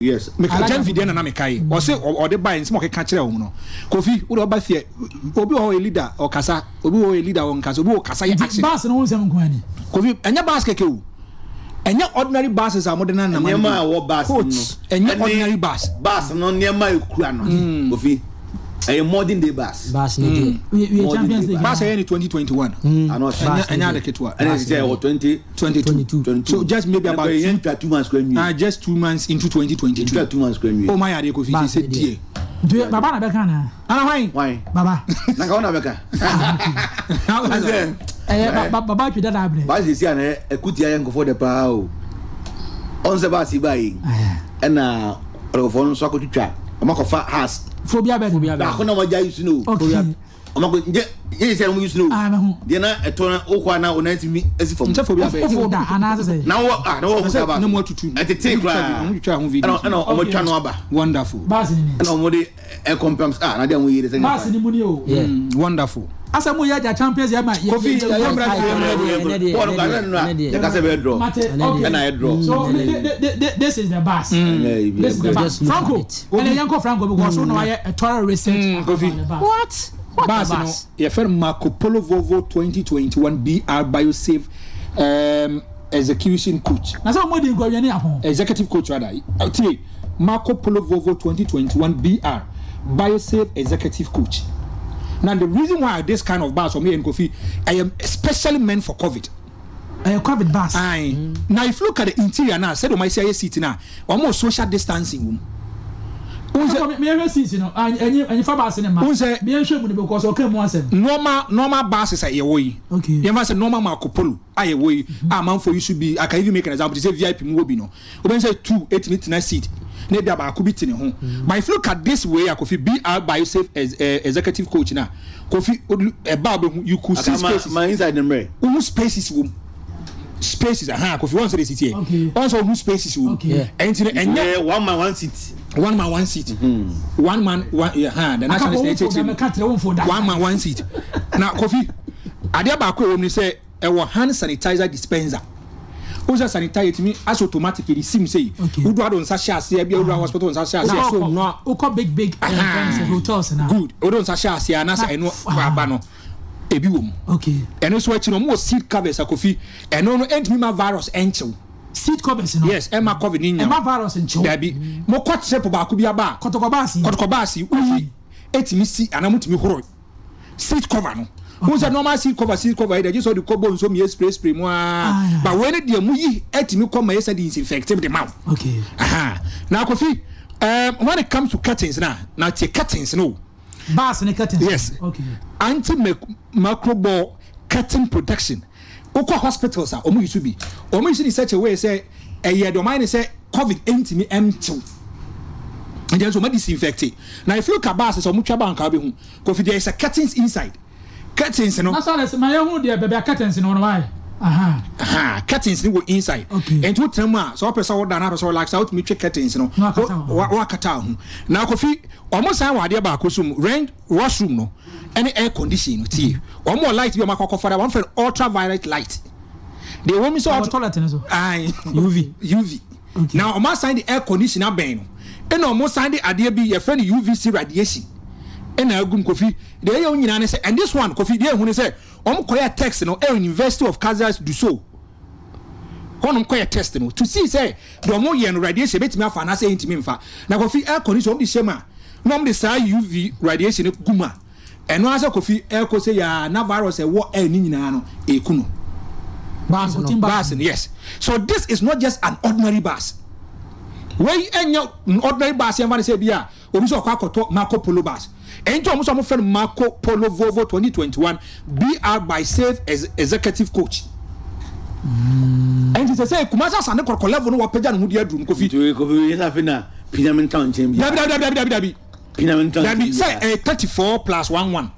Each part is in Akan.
Yes. Me ka jam video na me kai. O say o de buy nse mo ke ka kire wo no. Kofi, wo do ba fie. Obi o leader o kasa, obi o leader o nkasa, obi o kasa ya action. Bass no won sem ko ani. Kofi, enya bass keke o. Enya ordinary basses are modern na man. Nyema wo bass no. Enya ordinary bass. Bass no nyema ekura no. Kofi. A modern day bass. Bass ni we Champions League. Bass in 2021. Ano enya de ketwa. And it's 2022. So just maybe about 2 months kwenye. Just 2 months into 2022. 2 months kwenye. Oh my ade Kofi say die. Do baba na beka na. Ana why? Baba. Na ka ona beka. Baba twi dada abre. Bass is na ekuti ayen go for the pa o. On se bass bai. Na orofo no so akotwa. Amakofa has phobia be da ko na mo ja use no phobia amako je se mo use no de na eto na okwa na onatimi asifom nche phobia be da ana say na wo na wo kusaba na mo tutu etete kra mo twa ho video na o mo twa no aba wonderful bass ni na o mo de compounds na de mo yire se bass ni mu ni o wonderful asa mo ya ja Champions ya ma Kofi ya mbra Paul ga na ya ka se be draw na e draw so this is the bass this is the bass Franco and yanko Franco because so no a thorough research what bass no ye fer Marcopolo Volvo 2021 BR BioSafe execution coach na so mo di go wi ni apon executive coach rather Marcopolo Volvo 2021 BR BioSafe executive coach. Now the reason why this kind of bass for me and Kofi, I am especially meant for COVID. COVID bass. Now if you look at the interior now, said my say seat now, almost social distancing room. Me seat no, and for bass in ma. Be ensure mu because okay mo asem. Normal basses are way. Okay. You must say normal Marcopolo are way. Man for you should be. I can even make an example. Say VIP mu be no. Oben say 2 8 night seat. Maybe about could be in home. But if you look at this way, Kofi BR BioSafe as executive coach now. Kofi you could see spaces. My inside them right. Who spaces room. Spaces Kofi wants to sit here. Okay. Also who spaces room. Okay. And one man one seat. One man one seat. One man one the national state. One man one seat. Now Kofi adia ba ko we say e hand sanitizer dispenser. Oja sanitize it me as automatically sim say who do adon sa share say bia hospital on sa share so no o big hotels na good o don sa share say na say eno aba no ebi wom okay eno so achi no mo seat covers Kofi eno no entimi ma virus enchew seat covers no yes e ma covid ni nya e ma virus enchew dabi mo kwat shape ba ku bia ba kotoko baasi uyi etimi si anamutimi horo seat cover no who's a normal seat cover they just saw the cobo so me spray mo but when the mu yi etimi come yes disinfect the mouth okay now Kofi when it comes to curtains now take curtains no bass and curtains yes okay anti-microbial curtain protection oko hospitals are omu used in such a way say year the mind say covid entimi empty and then so much disinfect now if you look at bass so much about ka be hu Kofi there is a curtains inside curtains no. That's all. My own dear baby curtains no why. Curtains no go inside. Okay. And to tell me so person what na person like out me check curtains no. Wa kata ho. Now Kofi almost say wa dey ba ko sum rent washroom no. Any air condition tie. One more light be ma kokko for one for ultraviolet light. They want me so toilet so. UV. Okay. Now almost sign the air conditioner ben no. And almost sign the idea be your friend UVC radiation. And agum Kofi they you nyina say and this one Kofi dey hu say koya text no University of Kansas do so koya test no to see say the omo ye no radiation betimi afa na say intimi mfa na Kofi air condition the shema no the say UV radiation guma and no asa Kofi air ko say ya na virus e wo air ni nyina no e kuno bass yes so this is not just an ordinary bass wey enya ordinary bass yan say bia obi so kwa akoto Marcopolo bass ento omo so mo friend Marcopolo Volvo 2021 BR BioSafe as executive coach and say kumasa sane korko level no wapeja no hudi adrum Kofi yes afina pinament town chamber dabi pinament town dabi say 34 plus 11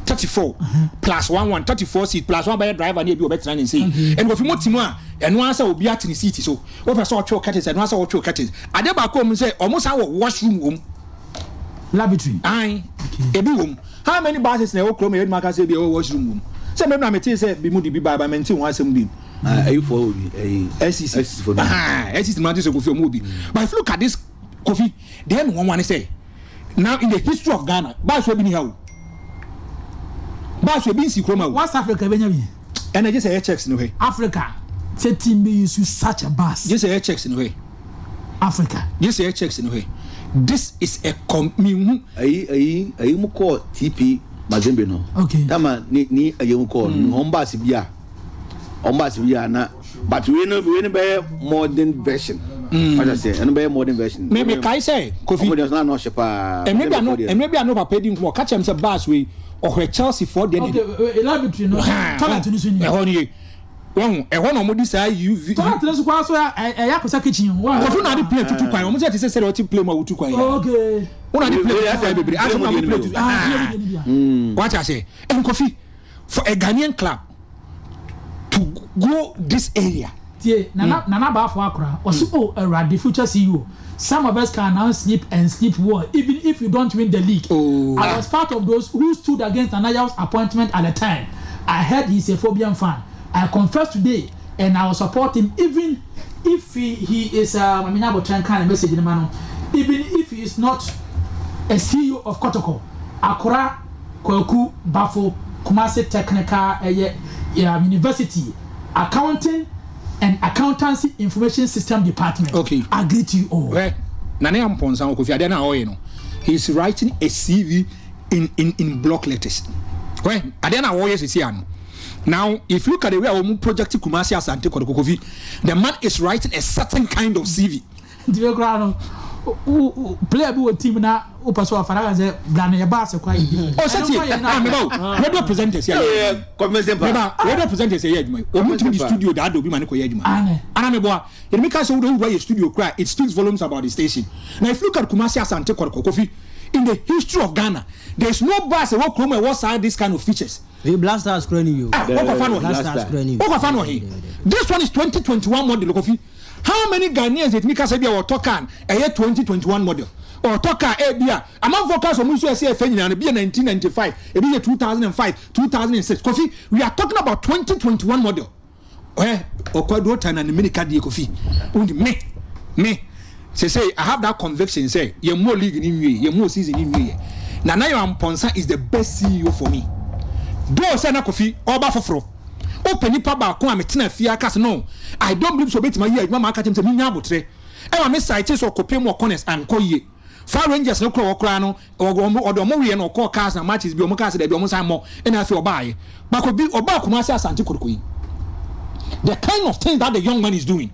34 plus 11 34 seat plus 1 by driver na bi obetra ni say and Kofi motimo a eno ansa obi atini seat so wo person o chwo curtains eno ansa o chwo curtains ade ba ko mu say omo sa wo washroom laboratory ebi wom how many buses na wo kro me market say be washroom wom say me na me tin say bi mu di bi ba maintain one asem bi for obi SCC for SCC man say Kofi omo obi but if you look at this Kofi then one say now in the history of Ghana ba so bi ni how ba so bi si kroma West Africa benya bi and I just say checks no way Africa say team be use such a bus just say checks no way Africa just say checks no way this is a ayi mu call TP Mazembe no okay tama ni ayi mu call no mbasi bia na but we no be modern version what I say no be modern version me kai say Kofi there's not no shepa and maybe I know papa din ko catch him say bass we or Chelsea for the okay elaborate no talent ni so ni ehon no mo di say UV talent no so kwa so ya kosa kitchen wa Kofi na di play tutu kwan o mo say what play ma wutu kwan okay una di play ya bebre aso na play tutu what I say and Kofi for a Ghanaian club to go this area tie nana ba for akra oso the future CEO some of us can now sleep well even if you don't win the league. I was part of those who stood against Anaya's appointment at the time. I heard he's a Phobian fan. I confess today and I will support him even if he is even if he is not a CEO of Kotoko, Akura Kwaku Bafo Kumasi Technical University accounting and accountancy information system department. Okay. Agree to you all. Well, Nane Amponsa Kofi Adena Oyeno. He's writing a CV in block letters. Well, Adena Oyes is here. Now, if you look at the way we project Kumasi Asante Kofi, the man is writing a certain kind of CV. Player who team na upaso afara ze blana ya ba se kwa yi o sati radio presenters here radio presenters here adwuma o mutu di studio da do bi mane ko ye adwuma ana me boa ye me ka so wo your studio cry it speaks volumes about the station. Now if you look at Kumasi Asante Kofi in the history of Ghana there is no bus what chrome what side this kind of features the blaster screening you this one is 2021 model Kofi. How many Ghanaians did Mika say they were talking a year 2021 model? Or talk a beer. Among focus on Musu say and be 1995, a be 2005, 2006. Kofi, we are talking about 2021 model. Where Okwado Tan and America di Kofi. Only me. Say I have that conviction. Say you're more league in you, you're more season in you. Nanayo Amponsa is the best CEO for me. Do say na Kofi Oba Foforo. Open nipa ba ko ametina fia cast no I don't believe so bet my year mama catch him say minya abotre e ma me site so kopem mo corners and koye Far Rangers no kro no odo we no call cars na matches bi o mo cars dey bi o mo san mo e na afi obaye ba ko bi oba kuma say Asante Kokoyi the kind of things that the young man is doing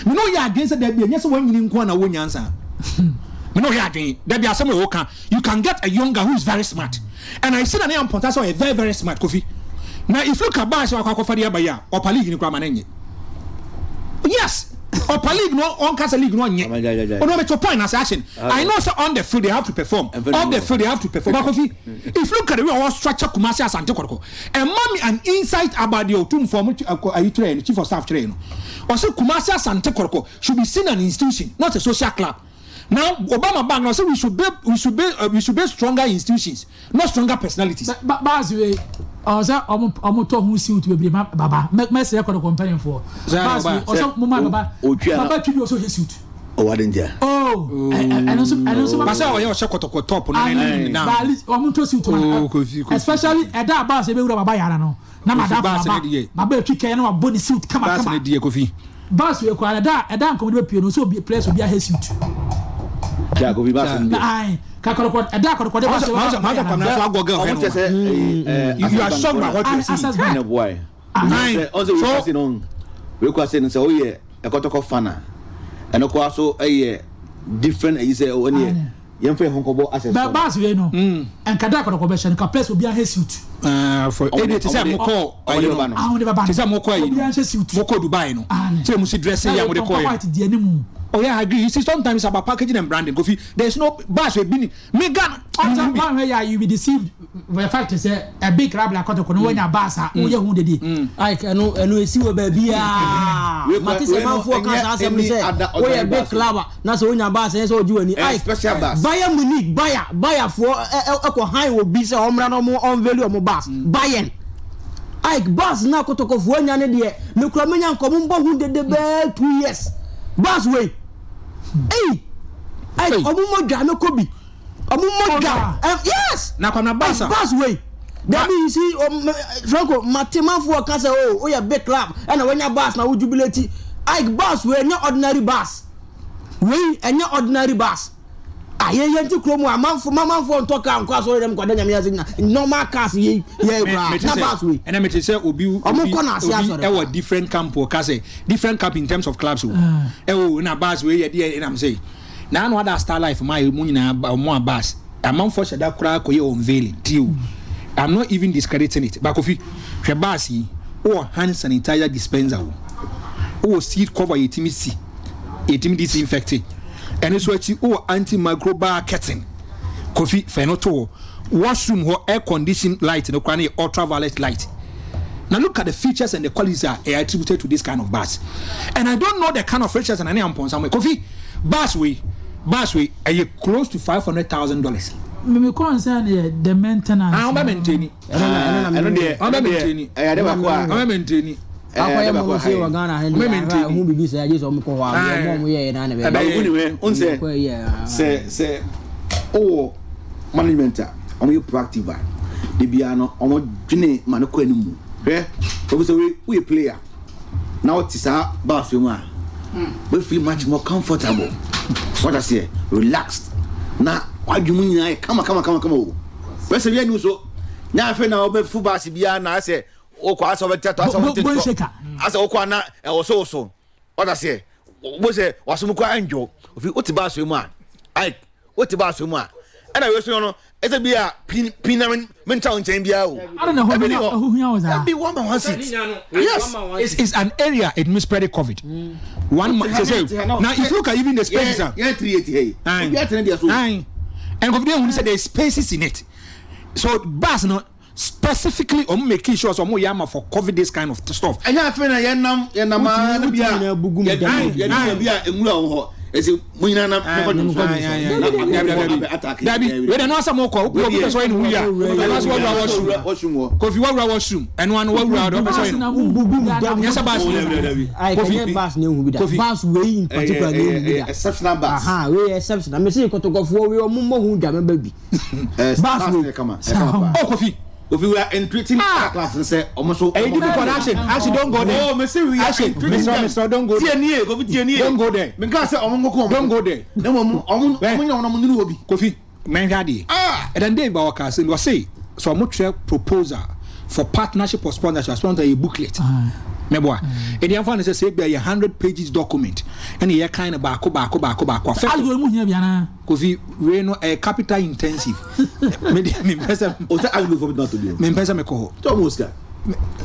me know ya against that bi anyese wan nyini nko na wo nyansa me know ya again that be asem we kan you can get a younger who is very smart and I see that I am Pontaso a very very smart Kofi. Now if you look at Bash or Kofadia Baya or Palig in Kramanenye. Yes, or Palig no on Casa League no yet. Oh no, it's a point assassin. I know so on the field they have to perform. On the field they have to perform. If you look at the way our structure Kumasi Asante Kokoyi and mommy an insight about the Otum form train, chief of staff train. Also Kumasi Asante Kokoyi should be seen an institution, not a social club. Now Obama Bank now say we should be stronger institutions, not stronger personalities. But oza omo to hu si utu bebre baba me say ko company for oso mo ma baba twi oso he suit o wa danger and also ba say o ye o Kotoko top no na omo to suit especially eda ba say be wura baba yara no na baba twi kan na body suit kama ba say die Kofi ba so e ko eda nkom de pie no so be place obi a he suit ja Kofi ba say ai Kakoroko eda koroko de ba so you are shocked by what you see in a boy also we passing on we ko say say oh yeah e Kotoko fana and ko also different you say oh any yem fe honkobo access ba so we no and kada koroko be shan ka place obi a he suit for edit say mo call say mo call you mo call Dubai no say mo si dress ya mo de call oh yeah, I agree. You see, sometimes it's about packaging and branding. Kofi, there's no bash with Bini. Me Ghana. You be deceived. The fact is, a big crab like Kotoko, when you're basa, who you wounded it. I can and see what baby. Matis amount for cars, as we say, oh, a big club. That's when you're bass, and so you and I special bass. Bayern Munich, buyer for Echo High will be so on more on value of my bass. Bayern. Ike Bass na Kotoko fu anya ne de me kura menya nkomo mbo hu de be 2 years Bass way Ike omumo dwa me kobi omumo dwa yes na kwa na Bass way that mean you see Franco Matemanfo can say oh you big club and when you Bass na wo jubilate Ike Bass way any ordinary Bass way any ordinary Bass ayenyanti kromo amanfo ntoka anko aso dem kwada nyame yazina normal cars ye bra na Bass way and I mean say obi e different camp o ka say different camp in terms of clubs na Bass way ye and I'm say na no other star life my mu nyina mo Bass amanfo sheda kura koye unveiling deal I'm not even discrediting it but Kofi hwe Bass yi o hand sanitizer dispenser o seat cover yetimi disinfecting and it's what you antimicrobial curtain Kofi fenoto washroom or air conditioned light no kwani ultraviolet light. Now look at the features and the qualities are attributed to this kind of Bass, and I don't know the kind of features and any upon somewhere Kofi Bass way are you close to $500,000. Me concern the maintenance. I'm maintaining. Akwaya mo se wa Ghana he hu bibi se aje so mo ko wa mo ye na ne be anyway on say management am you proactive de bia no omo dwene man ko animu hwe so say we player now it is Bass mu a we feel much more comfortable what I say relaxed na wadwumu nyina kama o we say we ni so nya afa na obe fu Bass bia na say okwa aso betata aso betata aso okwa na so what I say wo say wasum kwa anjo ofi oti Bass mu a ai oti Bass mu a and I we so no ese bia pinamen mental nchen bia o I don't know who was that be 1 seat yes it's an area it mispread COVID one say now if you look at even the spaces yeah 380 hey you are telling there so and confident when say there is spaces in it so Bass no specifically making sure some yama for COVID this kind of stuff and ya fe na yenam bia bugum bia enwura ho ese munyina na dabi we dey know some ko we so in huya that's what washroom Kofi washroom and one do so in yes Bass I can Bass ne hu bi da Bass we in particular ne hu bi da exceptional Bass we exceptional me say Kotoko fo we ommo hu da me baby Bass we come Kofi if we are entreating class and say almost so actually don't go there oh me say we Mr. don't go there don't go there me can say don't go there na mo ni obi Kofi men hadi and then they ba waka say we say so I'm try proposal for partnership or sponsorship sponsor a booklet meboa e dey fan say be 100 pages document and e kind of back algo mu hia bia na Kofi we no capital intensive me pesa o ta algo for not to do me pesa me ko to Oscar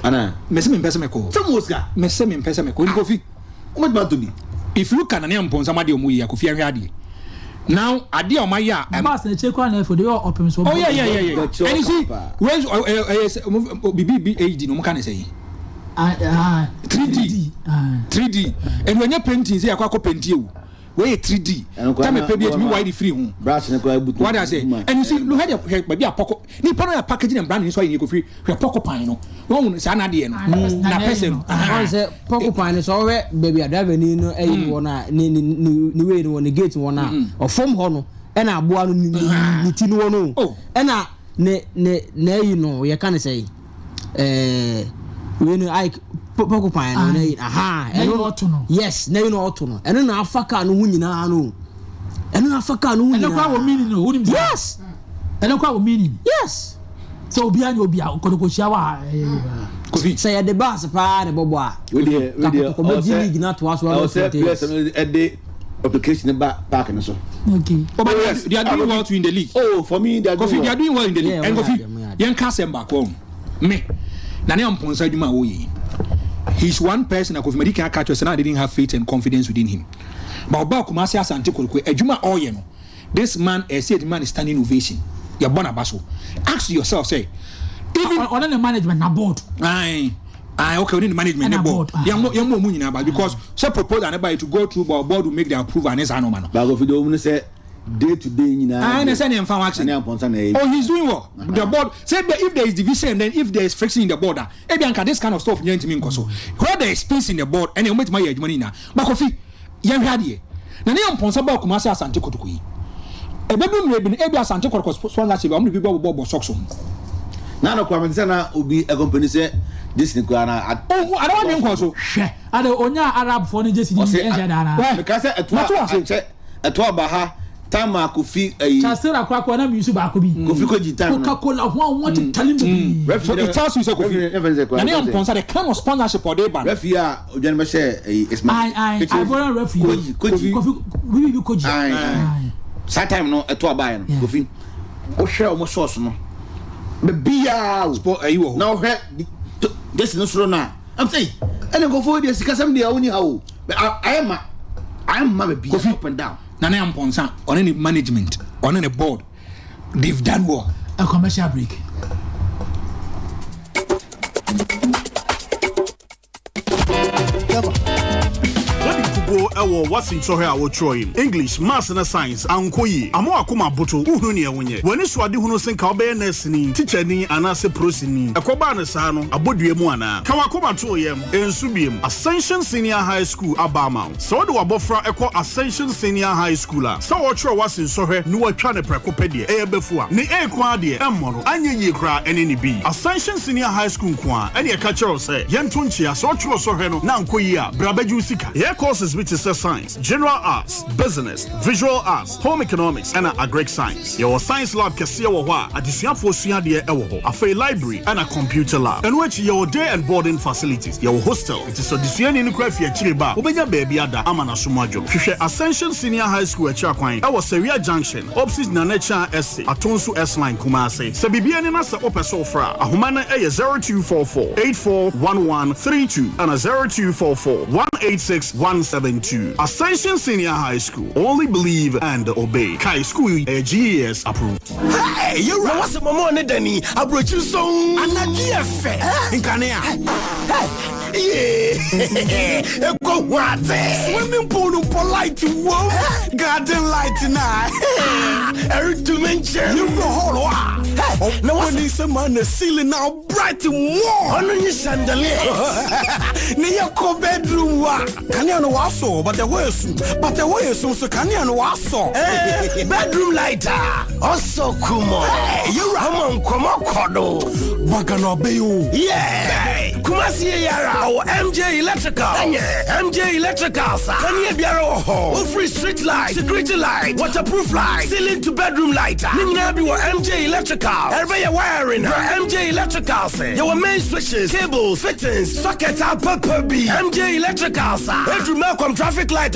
ana me se me pesa me ko to Oscar me se me pesa me ko Kofi o me not to be if you look at an empon somebody omu ya Kofi ahwe ade now ade o ma ya Bass na check one for the open so oh yeah and you see when bibi HD no mo kan say 3D and when you painting say akwa painting you we 3D time pe be me wide free hu brush na kwa butu what I say and you see look at baby apoko ni pano ya packaging and branding so you go free poko pan no won say na de no na person on say poko pan so we baby driver ni no eyi won na ni we ni won gate won na o form ho no e na aboa no ni ti no no e na ne you know you can say we no Ike poko pan no na yes na you know auto no eno na afaka no hu nyina no eno na afaka no hu nyina eno kwa wo meaning no hu yes eno kwa wo meaning yes so obi anya obi a Kotoko sia wa Kofi say the Bass pa ne bobo a we dey league na to aso one the application back and so okay they are doing well in the league for me they are doing well in the league and Kofi yen ka sem back home me na ne amponsa adwuma wo yi he's one person that Kofi Medika catch us and I didn't have faith and confidence within him but about Kumasi Asante Kotoko adwuma all you know this man said the man is standing ovation you're born abaso ask yourself say even on the management na board okay we need the management na board yamo mu nyina ba because say proposal na by to go through but board will make the approval and it's no man but Kofi do say day to day I understand him from action. Oh, he's doing well. The board said that if there is division and then if there is friction in the border, this kind of stuff you to me so. Where there is space in the board and you make my money now. But coffee, young hadie. Na ne amponsa ba kumase Asante Kotoko yi. Ebedum rebi ebi Asante Kotoko sponsorship am people bo socks. Na no kwa na obi a company say this ni kwa na I don't want him so. Hwe. Ade onya Arab for ni just ni na. Because eto ba ha time Kofi Chasera kwa na mi su ba ko bi. Kofi ko jita. Coca-Cola who want to tell him to so it tells you say Kofi. Na ne amponsa the kind of sponsorship for dey ban. Referee a ojan me share I borrow referee. Kofi Koji. That time no eto ba ya no Kofi. O share o source no. Be bia sport ayi now this no slow na I'm saying and go for this because I'm the only how I am be Kofi up and down na na amponsa on any management on any board they've done well. A commercial break. What's in Sohe our Troy? English, Maths and Science, Ankoyi, Amo Akuma Boto, Uhunia Winye. When it's what the Hunosen Kabe Nesini, teacher ni, Anase Prosini, Akobana Sano, Abodue Moana, Kawakoma Toyem, and Subium, Ascension Senior High School, Abama. So do Abofra Echo Ascension Senior High Schooler. So what was in Sohe, Nua Chane Precopedia, Befua, Ne Quadia, Emono, Anya Yekra, and any B. Ascension Senior High School Kwa, and your catcher say, Yantunchia, Socho Soheno, Nankoya, Brabajusika. Here courses which is science, general arts, business, visual arts, home economics, and agric science. Your science lab Kasia Wawa, addition for Suadia Ewo, a free library, and a computer lab. And which your day and boarding facilities, your hostel, it is a decision in Crafia Chiriba, Obega Baby Ada Amana Sumajo. Fisher Ascension Senior High School at Chakwine, our Seria Junction, Opsis Nanecha SC, Atonsu S line Kumase, Sabibian Nasa Opa Sofra, a Humana A 0244 841132 and a 0244 186172. Ascension Senior High School. Only believe and obey. Kai School, a GES approved. Hey, you're right. What's the moment, Danny? I brought you some. I'm not GFA. In Canea. Yeah. Go what? Swimming pool, polite. Whoa. Garden light tonight. Eric to mention. You go home. Now, what is the man? The ceiling now bright and warm. On your chandelier. Near co bedroom. Can you know also? But the way so can you know also? Bedroom lighter. Also, Kumo. You Ramon Komo Kodo. Bagano Bayu. Yeah. Kumasi Yara. Or MJ Electrical. MJ Electrical. Can you be a free street light, security light, waterproof light, ceiling to bedroom lighter. Ningabi or MJ Electrical. Everybody wiring. MJ Electrical. Your main switches, cables, fittings, sockets, and purple B. MJ Electrical. Bedroom traffic light.